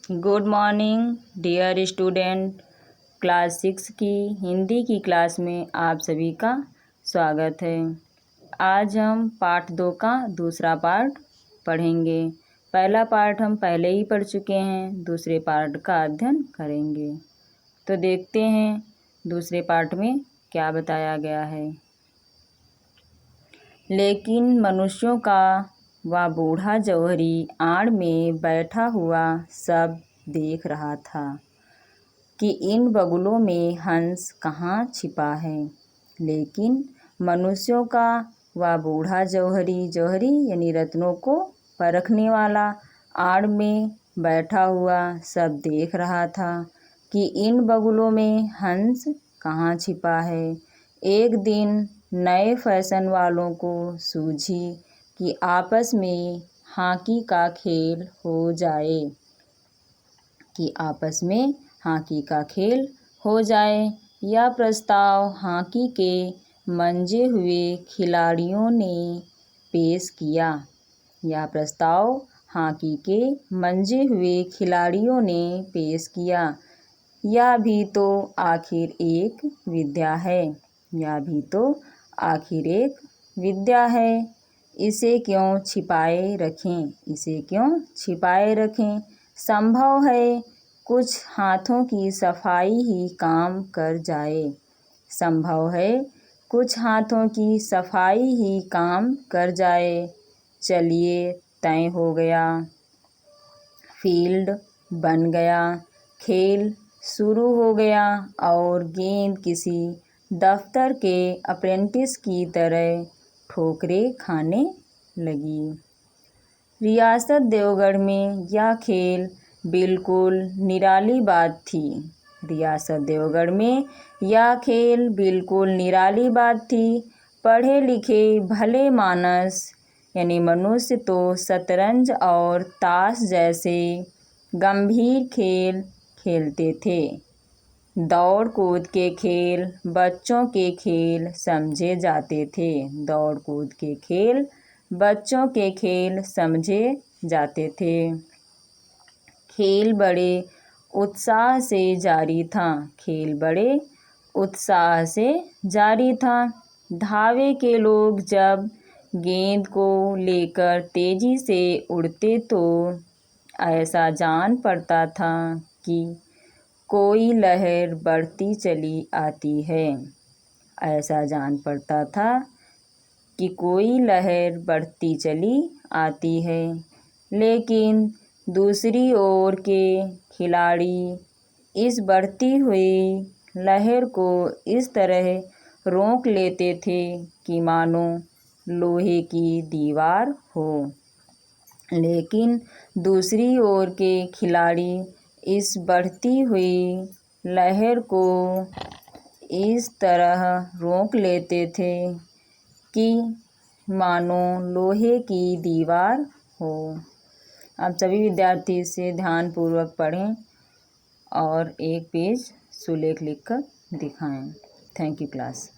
Good morning dear student. Class 6 की हिंदी की class में आप सभी का स्वागत है। आज हम पाठ 2 का दूसरा पार्ट पढ़ेंगे। पहला पार्ट हम पहले ही पढ़ चुके हैं, दूसरे पार्ट का अध्ययन करेंगे। तो देखते हैं दूसरे पार्ट में क्या बताया गया है। लेकिन मनुष्यों का वह बूढ़ा जौहरी आड़ में बैठा हुआ सब देख रहा था कि इन बगुलों में हंस कहाँ छिपा है। लेकिन मनुष्यों का वह बूढ़ा जौहरी यानी रत्नों को परखने वाला आड़ में बैठा हुआ सब देख रहा था कि इन बगुलों में हंस कहाँ छिपा है। एक दिन नए फैशन वालों को सूझी कि आपस में हॉकी का खेल हो जाए यह प्रस्ताव हॉकी के मंजे हुए खिलाड़ियों ने पेश किया। यह भी तो आखिर एक विद्या है। इसे क्यों छिपाए रखें। संभव है कुछ हाथों की सफाई ही काम कर जाए। चलिए, तय हो गया। फील्ड बन गया, खेल शुरू हो गया और गेंद किसी दफ्तर के अप्रेंटिस की तरह ठोकरें खाने लगी। रियासत देवगढ़ में यह खेल बिल्कुल निराली बात थी। पढ़े लिखे भले मानस यानी मनुष्य तो शतरंज और ताश जैसे गंभीर खेल खेलते थे। दौड़ कूद के खेल बच्चों के खेल समझे जाते थे। खेल बड़े उत्साह से जारी था। धावे के लोग जब गेंद को लेकर तेजी से उड़ते तो ऐसा जान पड़ता था कि कोई लहर बढ़ती चली आती है। लेकिन दूसरी ओर के खिलाड़ी इस बढ़ती हुई लहर को इस तरह रोक लेते थे कि मानो लोहे की दीवार हो। आप सभी विद्यार्थी इसे ध्यानपूर्वक पढ़ें और एक पेज सुलेख लिखकर दिखाएं। Thank you class.